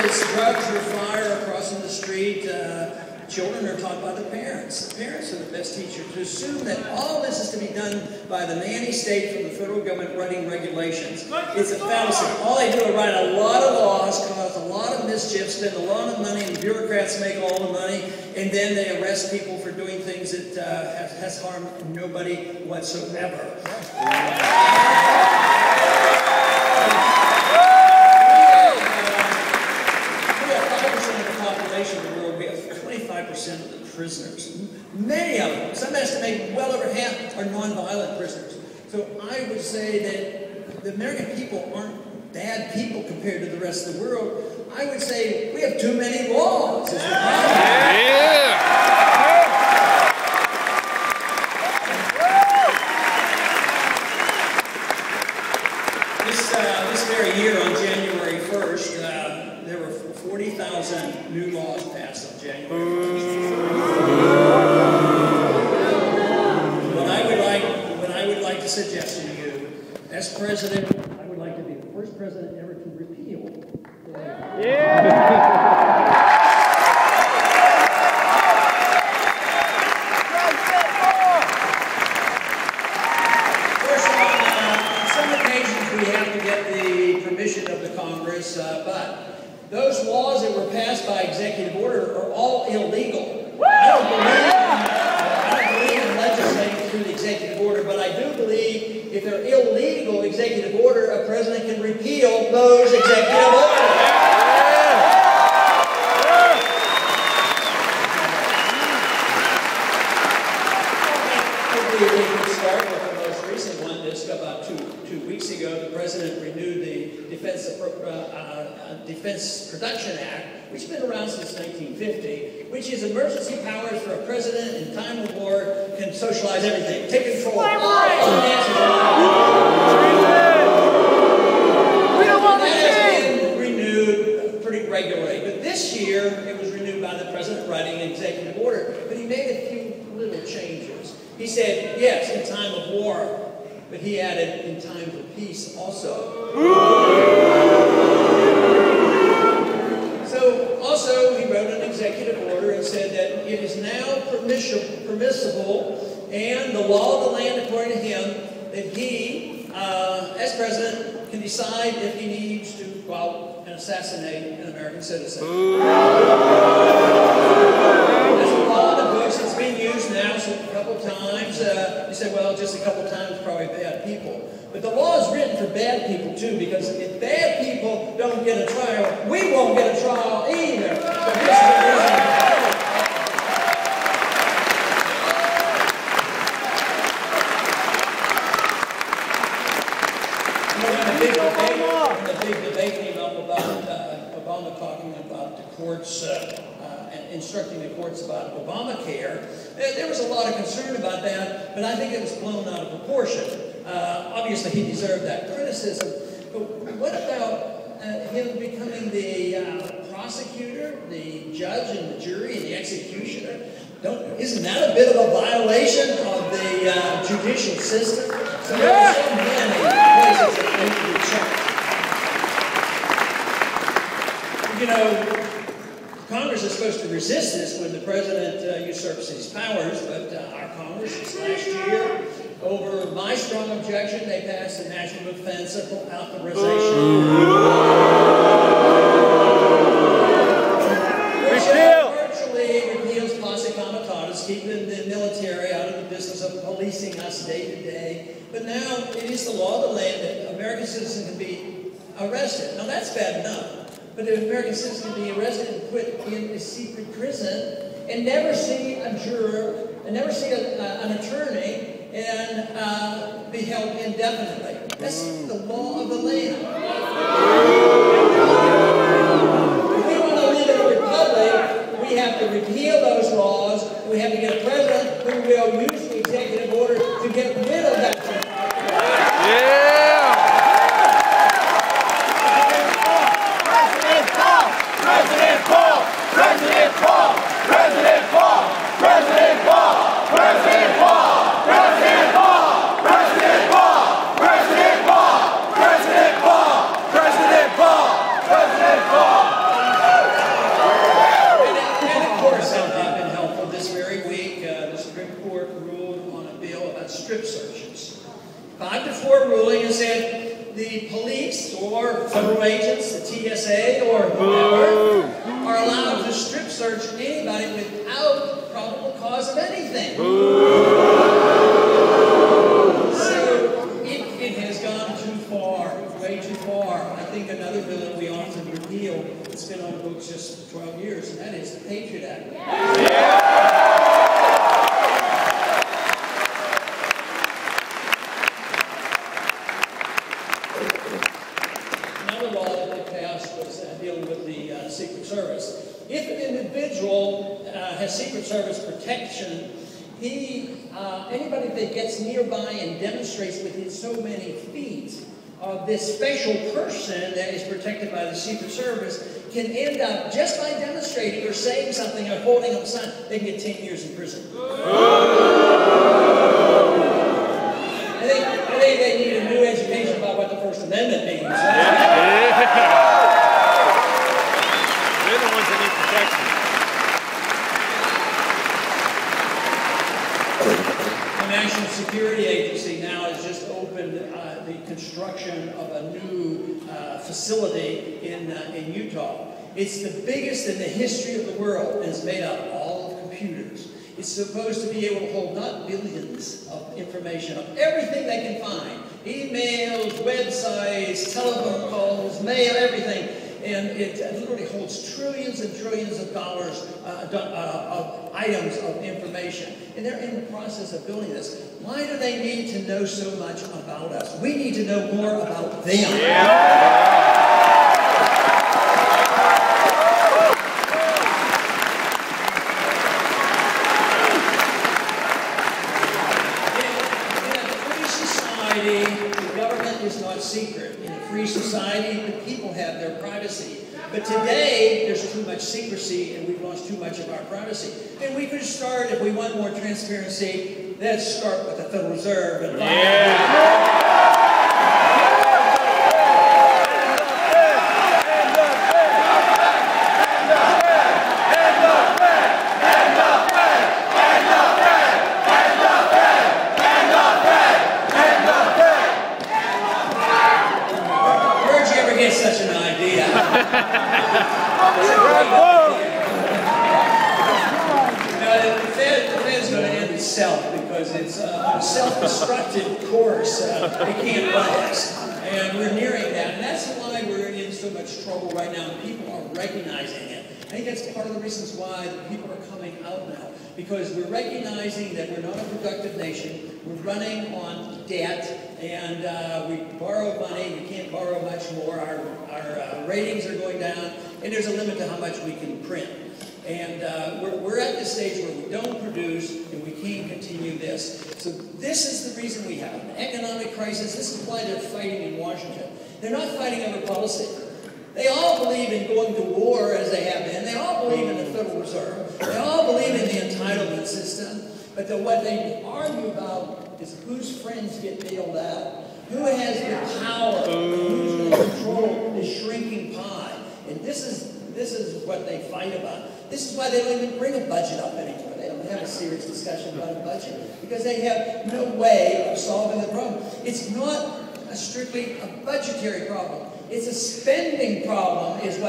it's drugs or fire or crossing the street, children are taught by the parents. The parents are the best teachers. To assume that all this is to be done by the nanny state from the federal government writing regulations, it's a fallacy. All they do is write a lot of laws, cause a lot of mischief, spend a lot of money, and bureaucrats make all the money, and then they arrest people for doing things that has harmed nobody whatsoever. Of the prisoners. Many of them, some estimate well over half, are non-violent prisoners. So I would say that the American people aren't bad people compared to the rest of the world. I would say we have too many laws. This very year, on January 1st, there were 40,000 new laws passed on January 1st. What I would like to suggest to you, as president, I would like to be the first president ever to repeal. We have to get the permission of the Congress, but those laws that were passed by executive order are all illegal. I don't believe in legislating through the executive order, but I do believe if they're illegal executive order, a president can repeal those executive orders. We start with the most recent one. Just about two weeks ago, the president renewed the Defense Production Act, which has been around since 1950, which is emergency powers for a president in time of war can socialize everything, take control of all finances. That has been renewed pretty regularly, but this year it was renewed by the president writing an executive order, but he made a few little changes. He said, yes, in time of war, but he added, in times of peace also. So, also, he wrote an executive order and said that it is now permissible and the law of the land, according to him, that he, as president, can decide if he needs to go out and assassinate an American citizen. That's the law in the books. It's been used now a couple times. You say, well, just a couple times, probably bad people. But the law is written for bad people, too, because if bad people don't get a trial, we won't get a trial either. So this is the reason. When the big debate came up about Obama talking about the courts and instructing the courts about Obamacare, there was a lot of concern about that, but I think it was blown out of proportion. Obviously, he deserved that criticism, but what about him becoming the prosecutor, the judge, and the jury, and the executioner? Isn't that a bit of a violation of the judicial system? So there are so many places that need to be checked. You know, Congress is supposed to resist this when the president usurps his powers, but our Congress this last year, over my strong objection, they passed the National Defense Authorization. Virtually repeals posse comitatus, keeping the military out of the business of policing us day to day. But now it is the law of the land that American citizens can be arrested. Now that's bad enough. But an American citizen can be arrested and put in a secret prison and never see a juror, and never see an attorney, and be held indefinitely. That's the law of the land. If we want to live in a republic, we have to repeal those laws. We have to get a president who will use the executive order to get rid of that thing. President Paul! President Paul! President Paul! President Paul! President Paul! President Paul! President Paul! President Paul! President Paul! President Paul! police, the TSA, or whoever are allowed to strip search anybody without probable cause of anything. So it has gone too far, way too far. I think another bill that we ought to repeal, it's been on the books just 12 years, and that is the Patriot Act. Another law that they passed was dealing with the Secret Service. If an individual has Secret Service protection, anybody that gets nearby and demonstrates within so many feet of this special person that is protected by the Secret Service can end up, just by demonstrating or saying something or holding up a sign, they can get 10 years in prison. I think they need a new education about what the First Amendment means. They're the ones that need protection. The National Security Agency now has just opened the construction of a new facility in Utah. It's the biggest in the history of the world, and it's made up all of computers. It's supposed to be able to hold not billions of information, of everything they can find. Emails, websites, telephone calls, mail, everything. And it literally holds trillions and trillions of dollars of items of information. And they're in the process of building this. Why do they need to know so much about us? We need to know more about them. The government is not secret. In a free society, the people have their privacy. But today, there's too much secrecy, and we've lost too much of our privacy. And we could start, if we want more transparency, let's start with the Federal Reserve. And such an idea. The Fed's going to end itself because it's a self-destructive course. They can't run us. And we're nearing that. And that's why we're in so much trouble right now. And people are recognizing it. I think that's part of the reasons why people are coming out now. Because we're recognizing that we're not a productive nation. We're running on debt. And we borrow money. We can't borrow much more. Our ratings are going down. And there's a limit to how much we can print. And we're at this stage where we don't produce and we can't continue this. So this is the reason we have an economic crisis. This is why they're fighting in Washington. They're not fighting over policy. They all believe in going to war as they have been. They all believe in the Federal Reserve. They all believe in the entitlement system. But what they argue about is whose friends get bailed out. Who has the power? Who's going to control the shrinking pie? And this is what they fight about. This is why they don't even bring a budget up anymore. They don't have a serious discussion about a budget because they have no way of solving the problem. It's not strictly a budgetary problem. It's a spending problem is what